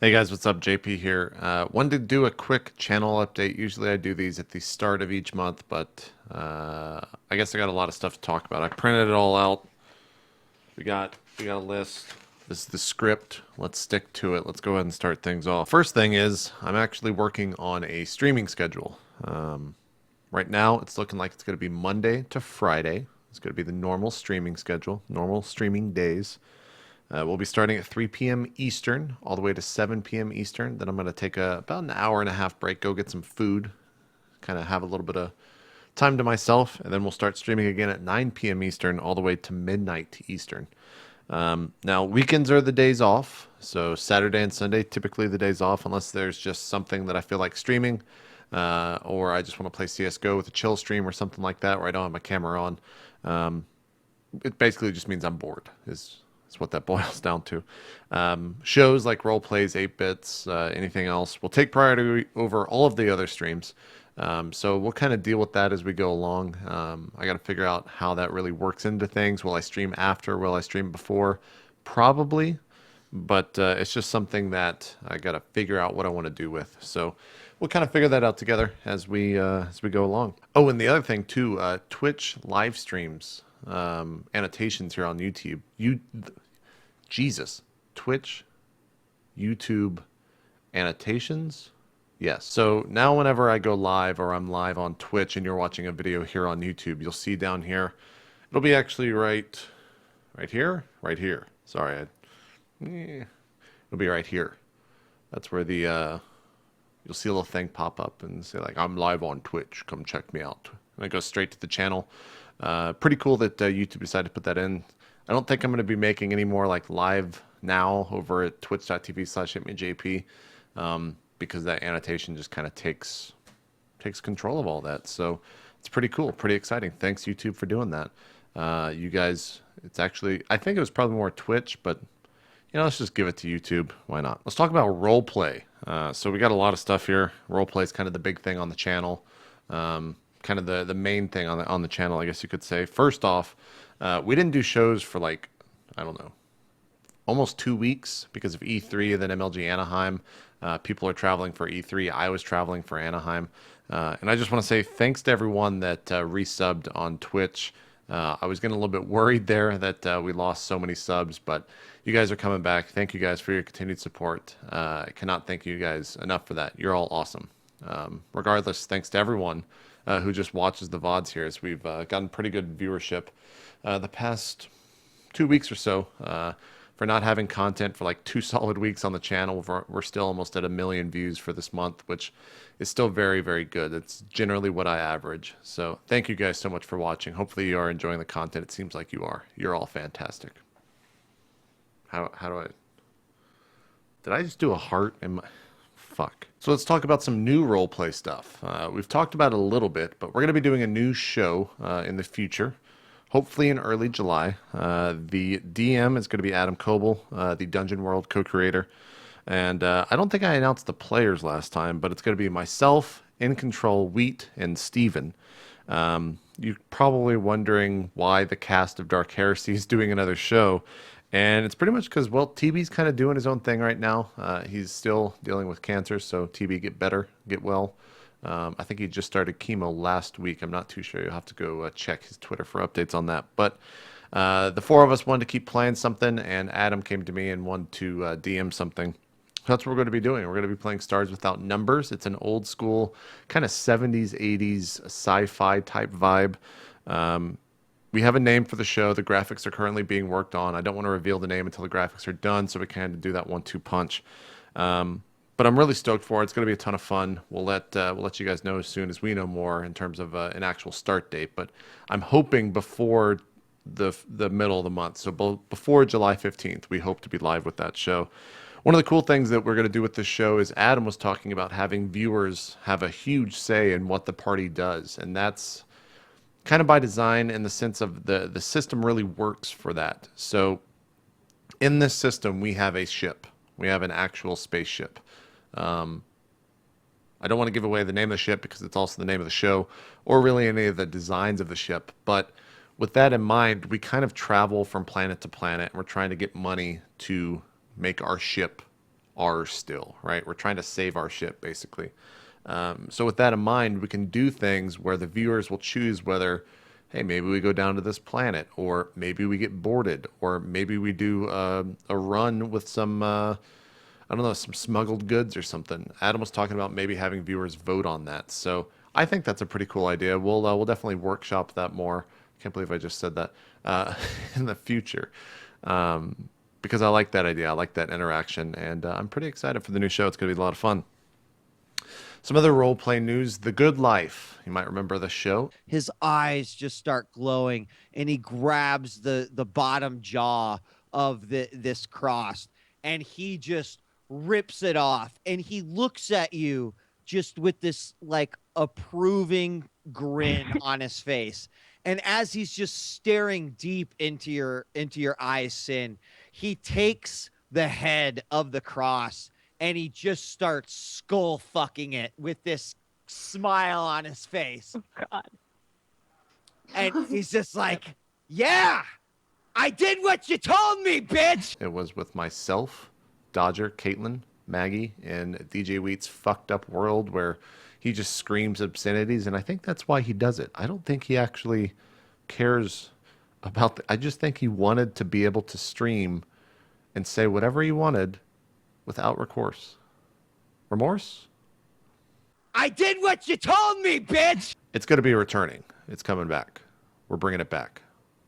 Hey guys, what's up? JP here. Wanted to do a quick channel update. Usually I do these at the start of each month, but I guess I got a lot of stuff to talk about. I printed it all out. We got a list. This is the script. Let's stick to it. Let's go ahead and start things off. First thing is I'm actually working on a streaming schedule. Right now it's looking like it's going to be Monday to Friday. It's going to be the normal streaming schedule, normal streaming days. We'll be starting at 3 p.m. Eastern, all the way to 7 p.m. Eastern. Then I'm going to take about an hour and a half break, go get some food, kind of have a little bit of time to myself, and then we'll start streaming again at 9 p.m. Eastern, all the way to midnight Eastern. Now, weekends are the days off, so Saturday and Sunday typically the days off, unless there's just something that I feel like streaming, or I just want to play CS:GO with a chill stream or something like that, where I don't have my camera on. It basically just means I'm bored. Is what that boils down to. Shows like RollPlays, 8 bits, anything else will take priority over all of the other streams. So we'll kind of deal with that as we go along. I got to figure out how that really works into things. Will I stream after? Will I stream before? Probably, but it's just something that I got to figure out what I want to do with. So we'll kind of figure that out together as we go along. Oh, and the other thing too, Twitch live streams, annotations here on YouTube. Jesus, Twitch, YouTube, annotations. Yes. So now whenever I go live or I'm live on Twitch and you're watching a video here on YouTube, you'll see down here, it'll be actually right here, right here. Sorry, it'll be right here. That's where you'll see a little thing pop up and say like, I'm live on Twitch, come check me out. And it goes straight to the channel. Pretty cool that YouTube decided to put that in. I don't think I'm going to be making any more like live now over at twitch.tv/itmeJP, because that annotation just kind of takes control of all that. So it's pretty cool, pretty exciting. Thanks YouTube for doing that. You guys, it's actually, I think it was probably more Twitch, but let's just give it to YouTube. Why not? Let's talk about roleplay. So we got a lot of stuff here. Roleplay is kind of the big thing on the channel. Kind of the main thing on the channel, I guess you could say. First off, we didn't do shows for like, I don't know, almost 2 weeks because of E3 and then MLG Anaheim. People are traveling for E3. I was traveling for Anaheim. And I just want to say thanks to everyone that resubbed on Twitch. I was getting a little bit worried there that we lost so many subs, but you guys are coming back. Thank you guys for your continued support. I cannot thank you guys enough for that. You're all awesome. Regardless, thanks to everyone who just watches the VODs here, as we've gotten pretty good viewership the past 2 weeks or so. For not having content for like 2 solid weeks on the channel, we're still almost at 1 million views for this month, which is still very, very good. It's generally what I average. So thank you guys so much for watching. Hopefully you are enjoying the content. It seems like you are. You're all fantastic. How do I... Did I just do a heart? Fuck. So let's talk about some new roleplay stuff. We've talked about it a little bit, but we're going to be doing a new show in the future. Hopefully in early July. The DM is going to be Adam Coble, the Dungeon World co-creator. And I don't think I announced the players last time, but it's going to be myself, In Control, Wheat, and Steven. You're probably wondering why the cast of Dark Heresy is doing another show. And it's pretty much because, well, TB's kind of doing his own thing right now. He's still dealing with cancer, so TB, get better, get well. I think he just started chemo last week. I'm not too sure. You'll have to go check his Twitter for updates on that. But the 4 of us wanted to keep playing something, and Adam came to me and wanted to DM something. So that's what we're going to be doing. We're going to be playing Stars Without Numbers. It's an old school, kind of 70s, 80s sci-fi type vibe. We have a name for the show. The graphics are currently being worked on. I don't want to reveal the name until the graphics are done, so we kind of do that 1-2 punch. But I'm really stoked for it. It's going to be a ton of fun. We'll let you guys know as soon as we know more in terms of an actual start date. But I'm hoping before the middle of the month, so before July 15th, we hope to be live with that show. One of the cool things that we're going to do with this show is Adam was talking about having viewers have a huge say in what the party does, and that's kind of by design in the sense of the system really works for that. So in this system, we have a ship. We have an actual spaceship. I don't want to give away the name of the ship because it's also the name of the show or really any of the designs of the ship. But with that in mind, we kind of travel from planet to planet and we're trying to get money to make our ship ours still, right? We're trying to save our ship, basically. So with that in mind, we can do things where the viewers will choose whether, hey, maybe we go down to this planet, or maybe we get boarded, or maybe we do a run with some, I don't know, some smuggled goods or something. Adam was talking about maybe having viewers vote on that. So I think that's a pretty cool idea. We'll definitely workshop that more. Can't believe I just said that in the future. Because I like that idea. I like that interaction, and I'm pretty excited for the new show. It's going to be a lot of fun. Some other role play news: The Good Life. You might remember the show. His eyes just start glowing, and he grabs the bottom jaw of this cross, and he just rips it off, and he looks at you just with this like approving grin on his face. And as he's just staring deep into your eyes, Sin, he takes the head of the cross and he just starts skull fucking it with this smile on his face. Oh, God. And he's just like, yeah, I did what you told me, bitch. It was with myself, Dodger, Caitlin, Maggie, and DJ Wheat's fucked up world where he just screams obscenities, and I think that's why he does it. I don't think he actually cares about I just think he wanted to be able to stream and say whatever he wanted without remorse. I did what you told me, bitch. It's going to be returning. It's coming back. We're bringing it back.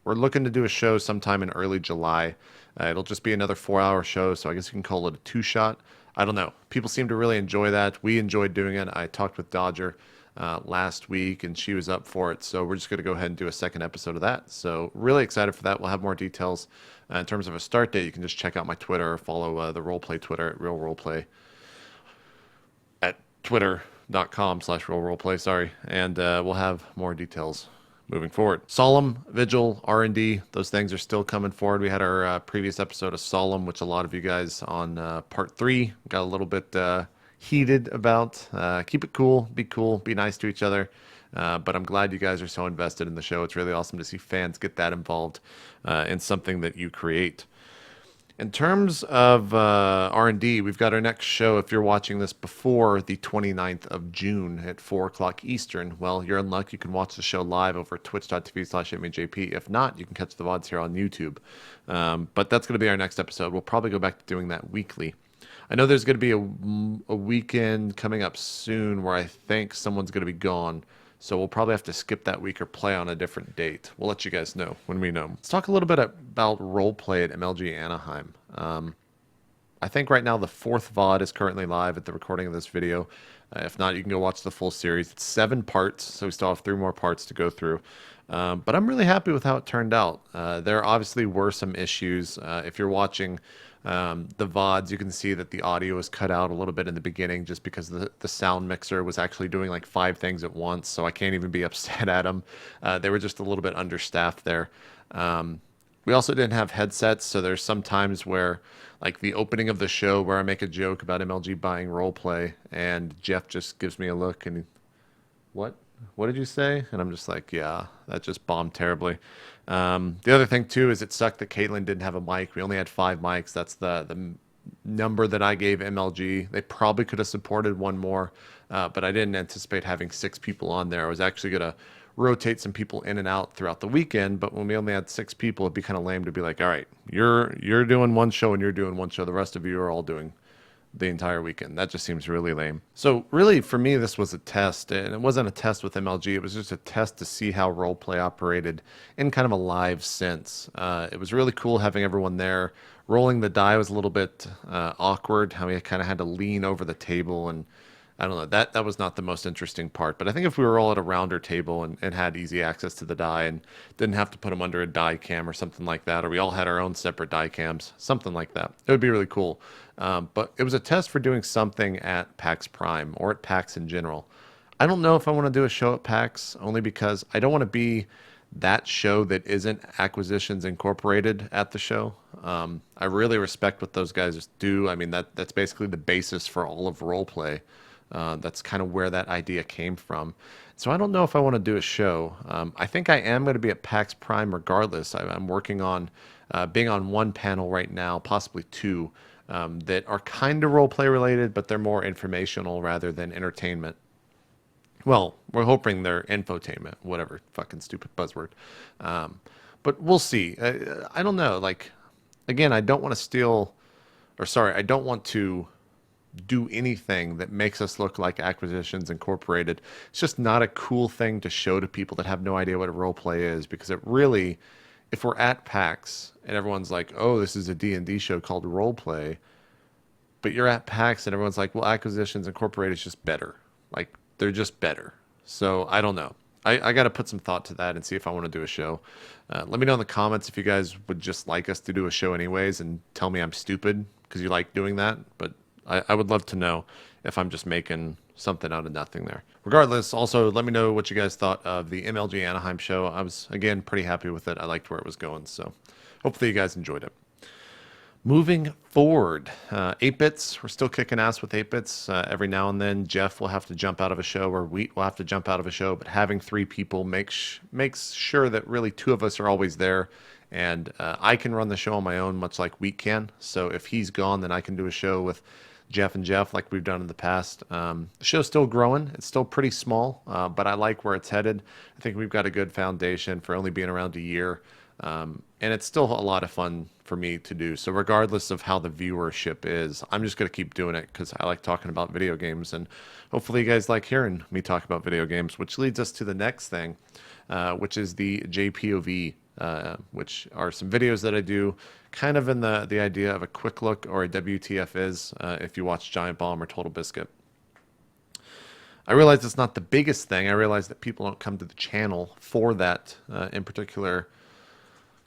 We're looking to do a show sometime in early July. It'll just be another 4-hour show, so I guess you can call it a two-shot. I don't know. People seem to really enjoy that. We enjoyed doing it. I talked with Dodger last week, and she was up for it. So we're just going to go ahead and do a second episode of that. So really excited for that. We'll have more details. In terms of a start date, you can just check out my Twitter or follow the RollPlay Twitter at Real RollPlay at twitter.com/RealRollPlay, sorry. And we'll have more details moving forward. Solemn, Vigil, R&D, those things are still coming forward. We had our previous episode of Solemn, which a lot of you guys on part 3 got a little bit heated about. Keep it cool, be nice to each other. But I'm glad you guys are so invested in the show. It's really awesome to see fans get that involved in something that you create. In terms of R&D, we've got our next show. If you're watching this before the 29th of June at 4 o'clock Eastern, well, you're in luck. You can watch the show live over twitch.tv/itmeJP. If not, you can catch the VODs here on YouTube. But that's going to be our next episode. We'll probably go back to doing that weekly. I know there's going to be a weekend coming up soon where I think someone's going to be gone. So we'll probably have to skip that week or play on a different date. We'll let you guys know when we know. Let's talk a little bit about roleplay at MLG Anaheim. I think right now the 4th VOD is currently live at the recording of this video. If not, you can go watch the full series. It's 7 parts, so we still have 3 more parts to go through. But I'm really happy with how it turned out. There obviously were some issues. If you're watching the VODs, you can see that the audio is cut out a little bit in the beginning just because the sound mixer was actually doing like 5 things at once, so I can't even be upset at them. They were just a little bit understaffed there. We also didn't have headsets, so there's some times where, like the opening of the show where I make a joke about MLG buying roleplay, and Jeff just gives me a look and what did you say? And I'm just like, yeah, that just bombed terribly. The other thing too is it sucked that Caitlin didn't have a mic. We only had 5 mics. That's the number that I gave MLG. They probably could have supported one more, but I didn't anticipate having 6 people on there. I was actually gonna rotate some people in and out throughout the weekend, but when we only had 6 people, it'd be kind of lame to be like, all right, you're doing one show and you're doing one show. The rest of you are all doing the entire weekend. That just seems really lame. So really, for me, this was a test, and it wasn't a test with MLG. It was just a test to see how roleplay operated in kind of a live sense. It was really cool having everyone there. Rolling the die was a little bit awkward, how we kind of had to lean over the table, and I don't know, that was not the most interesting part. But I think if we were all at a rounder table and had easy access to the die and didn't have to put them under a die cam or something like that, or we all had our own separate die cams, something like that, it would be really cool. But it was a test for doing something at PAX Prime or at PAX in general. I don't know if I want to do a show at PAX, only because I don't want to be that show that isn't Acquisitions Incorporated at the show. I really respect what those guys do. I mean, that's basically the basis for all of roleplay. That's kind of where that idea came from. So I don't know if I want to do a show. I think I am going to be at PAX Prime regardless. I'm working on being on one panel right now, possibly 2, that are kind of role play related, but they're more informational rather than entertainment. Well, we're hoping they're infotainment, whatever fucking stupid buzzword. Um, but we'll see. I don't know. Like, again, I don't want to steal, or sorry, I don't want to do anything that makes us look like Acquisitions Incorporated. It's just not a cool thing to show to people that have no idea what a role play is, because it really, if we're at PAX and everyone's like, "Oh, this is a D&D show called Role Play," but you're at PAX and everyone's like, "Well, Acquisitions Incorporated is just better." Like, they're just better. So I don't know. I got to put some thought to that and see if I want to do a show. Let me know in the comments if you guys would just like us to do a show anyways, and tell me I'm stupid because you like doing that. But I would love to know if I'm just making something out of nothing there. Regardless, also let me know what you guys thought of the MLG Anaheim show. I was, again, pretty happy with it. I liked where it was going. So hopefully you guys enjoyed it. Moving forward, 8-bits, we're still kicking ass with 8-bits. Every now and then, Jeff will have to jump out of a show, or Wheat will have to jump out of a show, but having 3 people makes sure that really 2 of us are always there, and I can run the show on my own, much like Wheat can. So if he's gone, then I can do a show with Jeff and Jeff like we've done in the past. The show's still growing. It's still pretty small, but I like where it's headed. I think we've got a good foundation for only being around a year. And it's still a lot of fun for me to do. So regardless of how the viewership is, I'm just going to keep doing it because I like talking about video games. And hopefully you guys like hearing me talk about video games, which leads us to the next thing, which is the JPOV, which are some videos that I do kind of in the idea of a quick look, or a WTF is, if you watch Giant Bomb or Total Biscuit. I realize it's not the biggest thing. I realize that people don't come to the channel for that in particular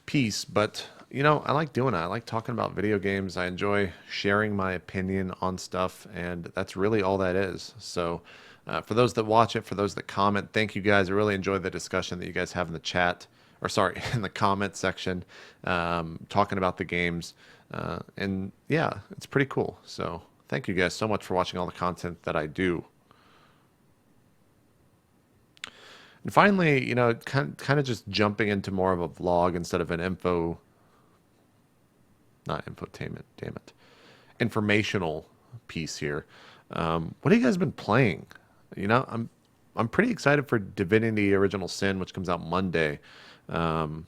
piece, but I like doing it. I like talking about video games. I enjoy sharing my opinion on stuff, and that's really all that is. So for those that watch it, for those that comment, thank you guys. I really enjoy the discussion that you guys have in the chat, or sorry, in the comment section, talking about the games. And yeah, it's pretty cool. So thank you guys so much for watching all the content that I do. And finally, kind of just jumping into more of a vlog instead of an not infotainment, damn it, informational piece here. What have you guys been playing? I'm pretty excited for Divinity Original Sin, which comes out Monday. And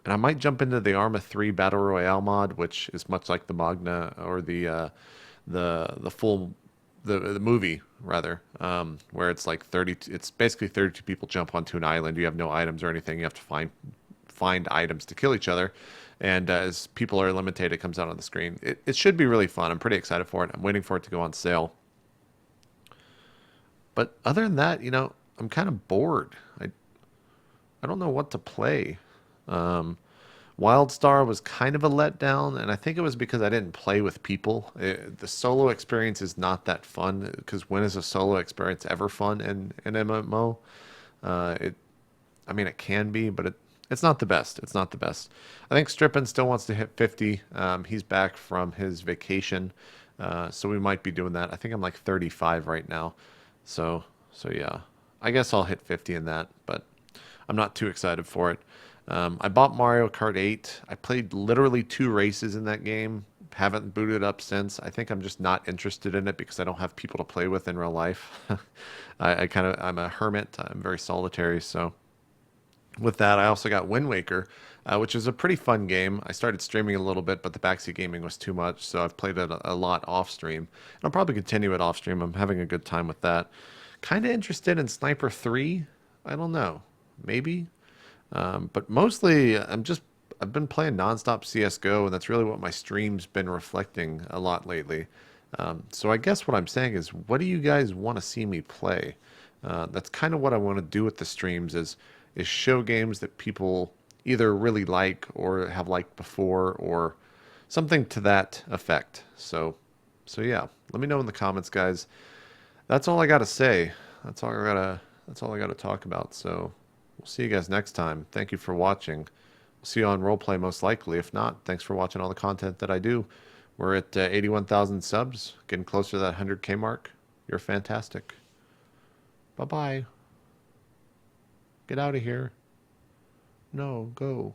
I might jump into the Arma 3 Battle Royale mod, which is much like the Magna, or the full the movie rather, where it's like 30. It's basically 32 people jump onto an island. You have no items or anything. You have to find items to kill each other. And as people are eliminated, it comes out on the screen. It should be really fun. I'm pretty excited for it. I'm waiting for it to go on sale. But other than that, I'm kind of bored. I don't know what to play. WildStar was kind of a letdown, and I think it was because I didn't play with people. The solo experience is not that fun, because when is a solo experience ever fun in an MMO? It can be, but it's not the best. It's not the best. I think Strippin still wants to hit 50. He's back from his vacation, so we might be doing that. I think I'm like 35 right now, so yeah. I guess I'll hit 50 in that, but I'm not too excited for it. I bought Mario Kart 8. I played literally 2 races in that game. Haven't booted up since. I think I'm just not interested in it because I don't have people to play with in real life. I'm a hermit. I'm very solitary. So with that, I also got Wind Waker, which is a pretty fun game. I started streaming a little bit, but the backseat gaming was too much. So I've played it a lot off stream. And I'll probably continue it off stream. I'm having a good time with that. Kind of interested in Sniper 3. I don't know. Maybe. But mostly I've been playing nonstop CSGO, and that's really what my stream's been reflecting a lot lately. So I guess what I'm saying is, what do you guys want to see me play? That's kind of what I want to do with the streams, is show games that people either really like or have liked before, or something to that effect. So yeah, let me know in the comments, guys. That's all I got to say. That's all I got to talk about. So we'll see you guys next time. Thank you for watching. We'll see you on RollPlay most likely. If not, thanks for watching all the content that I do. We're at 81,000 subs, getting closer to that 100K mark. You're fantastic. Bye-bye. Get out of here. No, go.